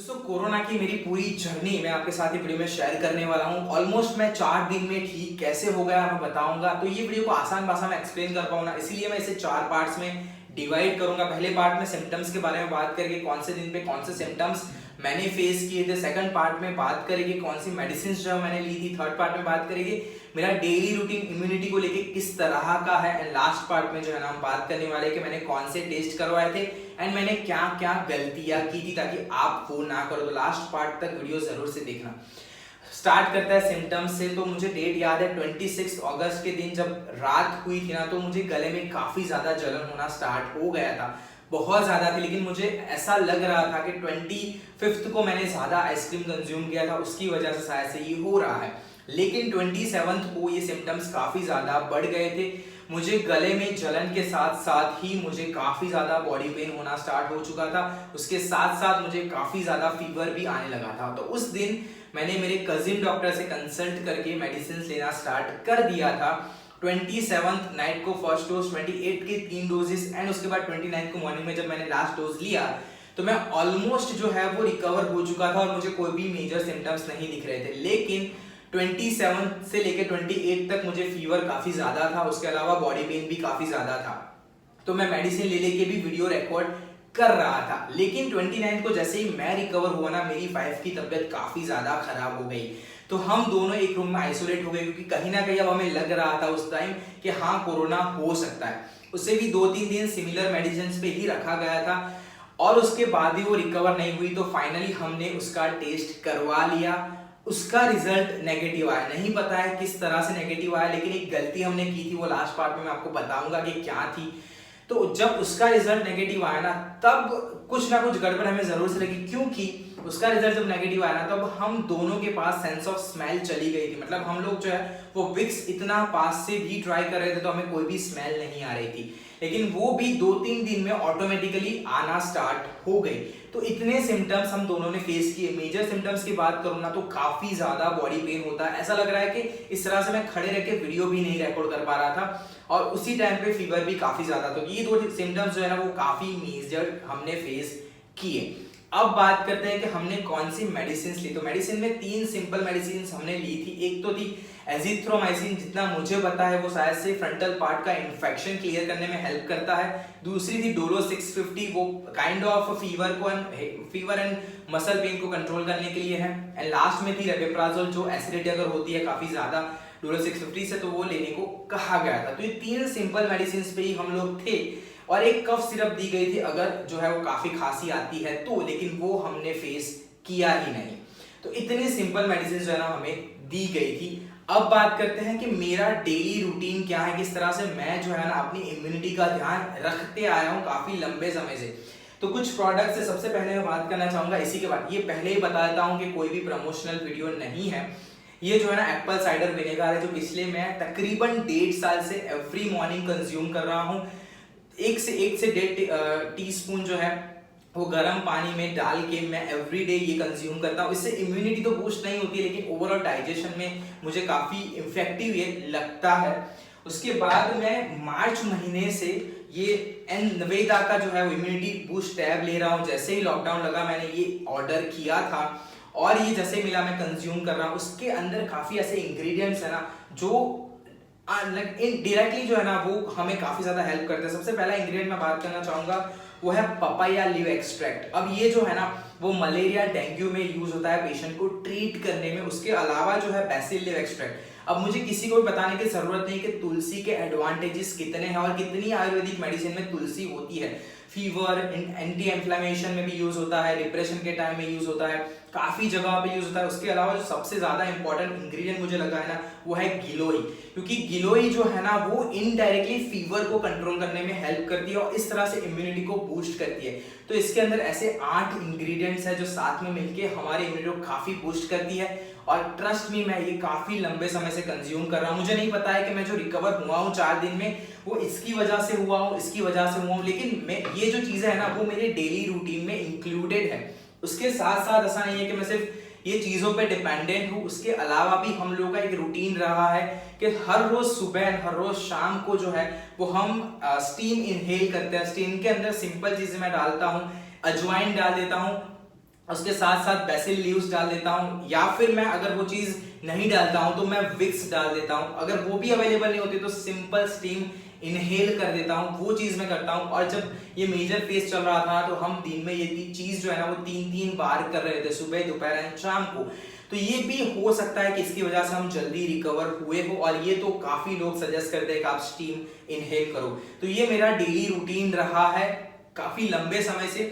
दोस्तों कोरोना की मेरी पूरी जर्नी मैं आपके साथ ये वीडियो में शेयर करने वाला हूँ। ऑलमोस्ट मैं 4 दिन में ठीक कैसे हो गया मैं बताऊंगा। तो ये वीडियो को आसान भाषा में एक्सप्लेन कर पाऊँ ना, इसीलिए मैं इसे 4 पार्ट्स में डिवाइड करूंगा। पहले पार्ट में सिम्टम्स के बारे में बात करेंगे, कौन से दिन पे कौन से सिम्टम्स मैंने फेस किए थे। सेकंड पार्ट में बात करेंगे कौन सी मेडिसिन जो मैंने ली थी। थर्ड पार्ट में बात करेंगे मेरा डेली रूटीन इम्यूनिटी को लेके किस तरह का है। एंड लास्ट पार्ट में जो है ना हम बात करने वाले कि मैंने कौन से टेस्ट करवाए थे एंड मैंने क्या क्या गलतियां की थी ताकि आप वो ना करो। तो लास्ट पार्ट तक वीडियो जरूर से देखना। स्टार्ट करता है सिम्टम्स से। तो मुझे डेट याद है 26 अगस्त के दिन जब रात हुई थी ना, तो मुझे गले में काफी ज्यादा जलन होना स्टार्ट हो गया था, बहुत ज्यादा थी। लेकिन मुझे ऐसा लग रहा था कि 25 को मैंने ज्यादा आइसक्रीम कंज्यूम किया था, उसकी वजह से शायद से ये हो रहा है। लेकिन 27 को ये सिम्टम्स काफी ज्यादा बढ़ गए थे। मुझे गले में जलन के साथ साथ ही मुझे काफी ज्यादा बॉडी पेन होना स्टार्ट हो चुका था। उसके साथ साथ मुझे काफी ज्यादा फीवर भी आने लगा था। तो उस दिन मैंने मेरे कजिन डॉक्टर से कंसल्ट करके मेडिसिन लेना स्टार्ट कर दिया था। 27 नाइट को फर्स्ट डोज, 28 के 3 डोजेस एंड उसके बाद 29 को मॉर्निंग में जब मैंने लास्ट डोज लिया तो मैं ऑलमोस्ट जो है वो रिकवर हो चुका था और मुझे कोई भी मेजर सिम्टम्स नहीं दिख रहे थे। लेकिन 27 से लेकर 28 तक मुझे फीवर काफी ज्यादा था, उसके अलावा बॉडी पेन भी काफी ज्यादा था। तो मैं मेडिसिन ले लेके भी वीडियो रिकॉर्ड कर रहा था। लेकिन 29 को जैसे ही मैं रिकवर हुआ ना, मेरी वाइफ की तबीयत काफी ज्यादा खराब हो गई। तो हम दोनों एक रूम में आइसोलेट हो गए क्योंकि कहीं ना कहीं अब हमें लग रहा था उस टाइम कि हाँ कोरोना हो सकता है। उससे भी 2-3 दिन सिमिलर मेडिसिन पे ही रखा गया था और उसके बाद भी वो रिकवर नहीं हुई। तो फाइनली हमने उसका टेस्ट करवा लिया, उसका रिजल्ट नेगेटिव आया। नहीं पता है किस तरह से नेगेटिव आया, लेकिन एक गलती हमने की थी, वो लास्ट पार्ट में मैं आपको बताऊंगा कि क्या थी। तो जब उसका रिजल्ट नेगेटिव आया ना, तब कुछ ना कुछ गड़बड़ हमें जरूर से लगी, क्योंकि उसका रिजल्ट जब नेगेटिव आया ना तब हम दोनों के पास सेंस ऑफ स्मेल चली गई थी। मतलब हम लोग जो है वो विक्स इतना पास से भी ट्राई कर रहे थे तो हमें कोई भी स्मेल नहीं आ रही थी, लेकिन वो भी 2-3 दिन में ऑटोमेटिकली आना स्टार्ट हो गई। तो इतने सिम्टम्स हम दोनों ने फेस किए। मेजर सिम्टम्स की बात करूं ना तो काफी ज्यादा बॉडी पेन होता है, ऐसा लग रहा है कि इस तरह से मैं खड़े रह के वीडियो भी नहीं रिकॉर्ड कर पा रहा था और उसी टाइम पे फीवर भी काफी ज्यादा। तो ये 2 सिम्टम्स जो है ना वो काफी मेजर हमने फेस किए। अब बात करते हैं कि हमने कौन सी मेडिसिन ली। तो मेडिसिन में 3 सिंपल मेडिसिन हमने ली थी। एक तो थी एजिथ्रोमाइसिन, जितना मुझे पता है वो शायद से फ्रंटल पार्ट का इन्फेक्शन क्लियर करने में हेल्प करता है। दूसरी थी डोलो 650, वो kind of fever and muscle pain को कंट्रोल करने के लिए है। एंड लास्ट में थी रेबेप्राजोल, जो एसिडिटी अगर होती है काफी ज्यादा डोलो 650 से तो वो लेने को कहा गया था। तो ये 3 सिंपल मेडिसिन पे ही हम लोग थे और एक कफ सिरप दी गई थी अगर जो है वो काफी खांसी आती है तो, लेकिन वो हमने फेस किया ही नहीं। तो इतनी सिंपल मेडिसिन जो है ना हमें दी गई थी। अब बात करते हैं कि मेरा डेली रूटीन क्या है, किस तरह से मैं जो है ना अपनी इम्यूनिटी का ध्यान रखते आया हूँ काफी लंबे समय से। तो कुछ प्रोडक्ट से सबसे पहले मैं बात करना चाहूंगा इसी के बाद। ये पहले ही बता देता हूँ कि कोई भी प्रमोशनल वीडियो नहीं है। ये जो है ना एप्पल साइडर विनेगर है, जो पिछले मैं तकरीबन 1.5 साल से एवरी मॉर्निंग कंज्यूम कर रहा हूँ। 1 से 1.5 टीस्पून जो है वो गर्म पानी में डाल के मैं एवरीडे ये कंज्यूम करता हूँ। इससे इम्यूनिटी तो बूस्ट नहीं होती है, लेकिन ओवरऑल डाइजेशन में मुझे काफी इफेक्टिव ये लगता है। उसके बाद मैं मार्च महीने से ये नवेदा का जो है वो इम्यूनिटी बूस्ट टैब ले रहा हूँ। जैसे ही लॉकडाउन लगा मैंने ये ऑर्डर किया था और ये जैसे मिला मैं कंज्यूम कर रहा हूँ। उसके अंदर काफी ऐसे इंग्रेडिएंट्स है ना जो डायरेक्टली जो है ना वो हमें काफी ज्यादा हेल्प करते हैं। सबसे पहला इंग्रेडिएंट मैं बात करना चाहूंगा वो है पपाया लीव एक्सट्रैक्ट। अब ये जो है ना वो मलेरिया डेंगू में यूज होता है पेशेंट को ट्रीट करने में। उसके अलावा जो है बेसिल लीव एक्सट्रैक्ट। अब मुझे किसी को भी बताने की जरूरत नहीं कि तुलसी के एडवांटेजेस कितने हैं और कितनी आयुर्वेदिक मेडिसिन में तुलसी होती है। फीवर, एंटी इन्फ्लेमेशन में भी यूज होता है, डिप्रेशन के टाइम में यूज होता है, काफी जगह पे यूज होता है। उसके अलावा जो सबसे ज्यादा इंपॉर्टेंट इंग्रेडिएंट मुझे लगा है ना वो है गिलोई, क्योंकि गिलोई जो है ना वो इनडायरेक्टली फीवर को कंट्रोल करने में हेल्प करती है और इस तरह से इम्यूनिटी को बूस्ट करती है। तो इसके अंदर ऐसे 8 इंग्रेडिएंट्स है जो साथ में मिलके हमारे इम्यूनिटी को काफी बूस्ट करती है और ट्रस्ट मी मैं ये काफी लंबे समय से कंज्यूम कर रहा हूँ। मुझे नहीं पता है कि मैं जो रिकवर हुआ हूँ 4 दिन में वो इसकी वजह से हुआ हूँ, इसकी वजह से हुआ हूँ, लेकिन मैं ये जो चीजें है ना वो मेरे डेली रूटीन में इंक्लूडेड है। उसके साथ साथ ऐसा नहीं है कि मैं सिर्फ ये चीजों पे डिपेंडेंट हूँ, उसके अलावा भी हम लोगों का एक रूटीन रहा है कि हर रोज सुबह हर रोज शाम को जो है वो हम स्टीम इनहेल करते हैं। स्टीम के अंदर सिंपल चीजें मैं डालता हूँ, अजवाइन डाल देता हूँ उसके साथ साथ बेसिल लीव्स डाल देता हूँ, या फिर मैं अगर वो चीज नहीं डालता हूँ तो मैं विक्स डाल देता हूँ। अगर वो भी अवेलेबल नहीं होती तो सिंपल स्टीम इनहेल कर देता हूँ, वो चीज मैं करता हूँ। और जब ये मेजर फेज चल रहा था तो हम दिन में ये चीज जो है ना वो 3-3 बार कर रहे थे, सुबह दोपहर एंड शाम को। तो ये भी हो सकता है कि इसकी वजह से हम जल्दी रिकवर हुए हो, और ये तो काफी लोग सजेस्ट करते हैं कि आप स्टीम इनहेल करो। तो ये मेरा डेली रूटीन रहा है काफी लंबे समय से।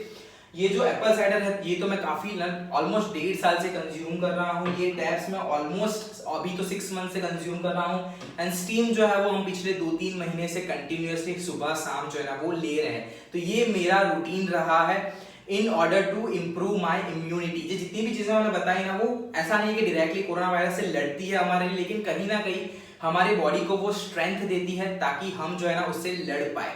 ये जो एप्पल साइडर है ये तो मैं काफी ऑलमोस्ट 1.5 साल से कंज्यूम कर रहा हूँ। ये टैब्स मैं ऑलमोस्ट अभी तो 6 मंथ से कंज्यूम कर रहा हूँ। एंड स्टीम जो है वो हम पिछले 2-3 महीने से कंटिन्यूअसली सुबह शाम जो है ना वो ले रहे हैं। तो ये मेरा रूटीन रहा है in order to improve my immunity. ये जितनी भी चीजें मैंने बताई ना, वो ऐसा नहीं कि डायरेक्टली कोरोना वायरस से लड़ती है हमारे लिए, लेकिन कहीं ना कहीं हमारे बॉडी को वो स्ट्रेंथ देती है ताकि हम जो है ना उससे लड़ पाए।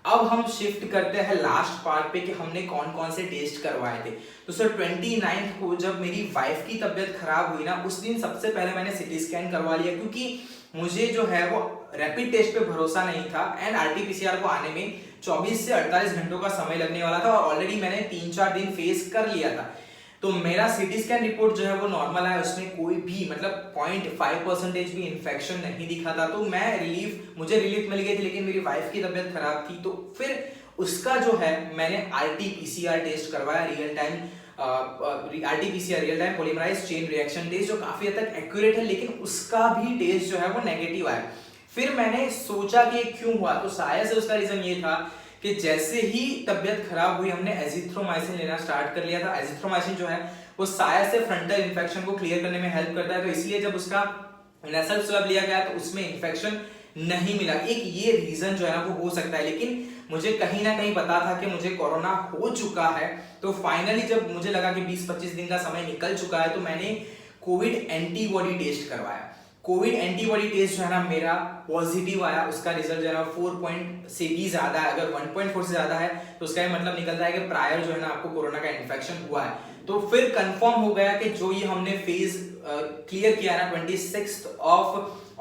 अब हम शिफ्ट करते हैं लास्ट पार्ट पे कि हमने कौन कौन से टेस्ट करवाए थे। तो सर 29 को जब मेरी वाइफ की तबीयत खराब हुई ना, उस दिन सबसे पहले मैंने सिटी स्कैन करवा लिया, क्योंकि मुझे जो है वो रैपिड टेस्ट पे भरोसा नहीं था। एंड आरटीपीसीआर को आने में 24 से 48 घंटों का समय लगने वाला था, और ऑलरेडी मैंने 3-4 दिन फेस कर लिया था। तो मेरा सिटी स्कैन रिपोर्ट जो है वो नॉर्मल है, उसमें कोई भी मतलब 0.5% भी इन्फेक्शन नहीं दिखा था। तो मुझे रिलीफ मिल गई थी, लेकिन मेरी वाइफ की तबीयत खराब थी। तो फिर उसका जो है मैंने आरटीपीसीआर टेस्ट करवाया, real time RTPCR real time polymerase chain reaction test, जो काफी हद तक एक्यूरेट है, लेकिन उसका भी टेस्ट जो है वो नेगेटिव आया। फिर मैंने सोचा कि क्यों हुआ, तो शायद से उसका रीजन ये था कि जैसे ही तबीयत खराब हुई हमने एजिथ्रोमाइसिन लेना स्टार्ट कर लिया था। एजिथ्रोमाइसिन जो है वो शायद से फ्रंटल इन्फेक्शन को क्लियर करने में हेल्प करता है, तो इसलिए जब उसका नेसल स्वैब लिया गया तो उसमें इन्फेक्शन नहीं मिला। एक ये रीजन जो है ना वो हो सकता है, लेकिन मुझे कहीं ना कहीं पता था कि मुझे कोरोना हो चुका है। तो फाइनली जब मुझे लगा कि 20-25 दिन का समय निकल चुका है तो मैंने कोविड एंटीबॉडी टेस्ट करवाया। कोविड एंटीबॉडी टेस्ट जो है ना मेरा पॉजिटिव आया। उसका रिजल्ट जो है ना 4 से भी ज्यादा है। अगर 1.4 से ज्यादा है तो उसका मतलब निकलता है कि प्रायर जो है ना आपको कोरोना का इन्फेक्शन हुआ है। तो फिर कंफर्म हो गया कि जो ये हमने फेज क्लियर किया ना 26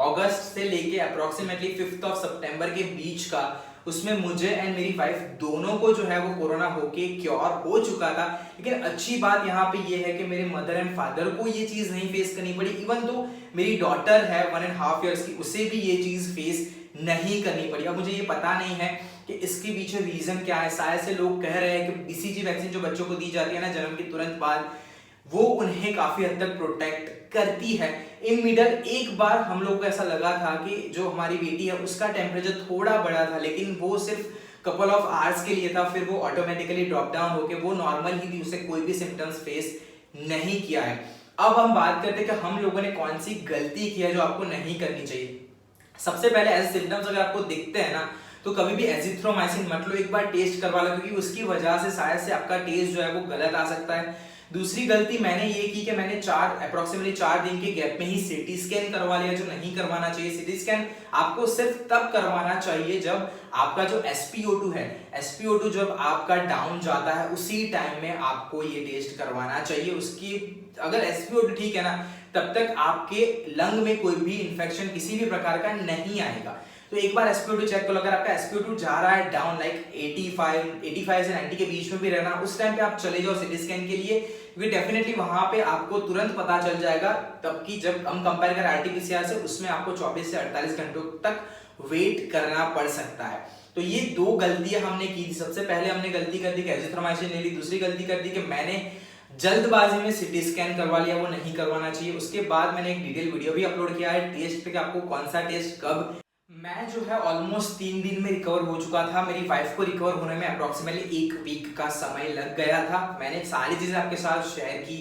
अगस्त से लेके अप्रोक्सीमेटली 5 सितंबर के बीच का, उसमें मुझे एंड मेरी वाइफ दोनों को जो है वो कोरोना होके क्योर हो चुका था। लेकिन अच्छी बात यहाँ पे ये है कि मेरे मदर एंड फादर को ये चीज नहीं फेस करनी पड़ी। इवन तो मेरी डॉटर है 1.5 years की, उसे भी ये चीज फेस नहीं करनी पड़ी। अब मुझे ये पता नहीं है कि इसके पीछे रीजन क्या है। शायद से लोग कह रहे हैं कि बीसीजी वैक्सीन जो बच्चों को दी जाती है ना जन्म के तुरंत बाद, वो उन्हें काफी हद तक प्रोटेक्ट करती है। इन मिडल एक बार हम लोग को ऐसा लगा था कि जो हमारी बेटी है उसका टेम्परेचर थोड़ा बढ़ा था, लेकिन वो सिर्फ कपल ऑफ आवर्स के लिए था। फिर वो ऑटोमेटिकली ड्रॉप डाउन होके वो नॉर्मल ही थी, उसे कोई भी सिम्टम्स फेस नहीं किया है। अब हम बात करते हैं कि हम लोगों ने कौन सी गलती की है जो आपको नहीं करनी चाहिए। सबसे पहले ऐसे सिम्टम्स अगर आपको दिखते हैं ना तो कभी भी एजिथ्रोमाइसिन मत लो, एक बार टेस्ट करवा लो, क्योंकि उसकी वजह से शायद से आपका टेस्ट जो है वो गलत आ सकता है। दूसरी गलती मैंने ये की कि मैंने अप्रोक्सीमेटली 4 दिन के गैप में ही सिटी स्कैन करवा लिया, जो नहीं करवाना चाहिए। सिटी स्कैन आपको सिर्फ तब करवाना चाहिए जब आपका जो SpO2 है, SpO2 जब आपका डाउन जाता है उसी टाइम में आपको ये टेस्ट करवाना चाहिए। उसकी अगर SpO2 ठीक है ना तब तक आपके लंग में कोई भी इंफेक्शन किसी भी प्रकार का नहीं आएगा। तो एक बार SpO2 चेक कर लो। अगर आपका SpO2 जा रहा है डाउन लाइक 85 से 90 के बीच में भी रहना, उस टाइम पे आप चले जाओ सिटी स्कैन के लिए, क्योंकि डेफिनेटली वहां पे आपको तुरंत पता चल जाएगा। तब की जब हम कंपेयर करें आरटीपीसीआर से, उसमें आपको 24 से 48 घंटों तक वेट करना पड़ सकता है। तो ये 2 गलतियां हमने की थी। सबसे पहले हमने गलती कर दी कि एजिथ्रोमाइसिन ले ली। दूसरी गलती कर दी कि मैंने जल्दबाजी में सिटी स्कैन करवा लिया, वो नहीं करवाना चाहिए। उसके बाद मैंने एक डिटेल वीडियो भी अपलोड किया है टेस्ट पे कि आपको कौन सा टेस्ट कब। मैं जो है ऑलमोस्ट 3 दिन में रिकवर हो चुका था। मेरी वाइफ को रिकवर होने में अप्रोक्सीमेटली 1 वीक का समय लग गया था। मैंने सारी चीजें आपके साथ शेयर की,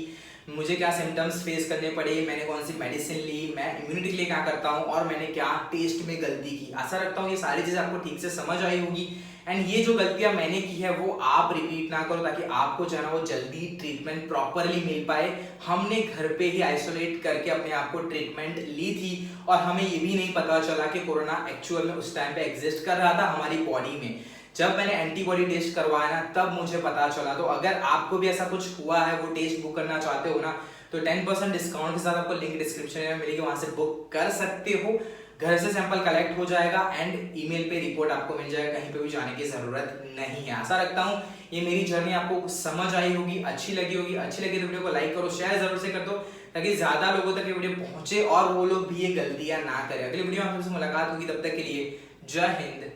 मुझे क्या सिम्टम्स फेस करने पड़े, मैंने कौन सी मेडिसिन ली, मैं इम्यूनिटी के लिए क्या करता हूँ, और मैंने क्या टेस्ट में गलती की। आशा रखता हूँ ये सारी चीजें आपको ठीक से समझ आई होगी। एंड ये जो गलतियां मैंने की है वो आप रिपीट ना करो, ताकि आपको जो है ना वो जल्दी ट्रीटमेंट प्रॉपरली मिल पाए। हमने घर पे ही आइसोलेट करके अपने आप को ट्रीटमेंट ली थी, और हमें ये भी नहीं पता चला कि कोरोना एक्चुअल में उस टाइम पे एग्जिस्ट कर रहा था हमारी बॉडी में। जब मैंने एंटीबॉडी टेस्ट करवाया ना तब मुझे पता चला। तो अगर आपको भी ऐसा कुछ हुआ है, वो टेस्ट बुक करना चाहते हो ना, तो 10% डिस्काउंट के साथ आपको लिंक डिस्क्रिप्शन में मिलेगी, वहां से बुक कर सकते हो। घर से सैंपल कलेक्ट हो जाएगा एंड ईमेल पे रिपोर्ट आपको मिल जाएगा, कहीं पे भी जाने की जरूरत नहीं है। आशा रखता हूँ ये मेरी जर्नी आपको समझ आई होगी, अच्छी लगी होगी। अच्छी लगी तो वीडियो को लाइक करो, शेयर जरूर से कर दो ताकि ज्यादा लोगों तक ये वीडियो पहुंचे और वो लोग भी ये गलतियां ना करें। अगली वीडियो में आपसे मुलाकात होगी, तब तक के लिए जय हिंद,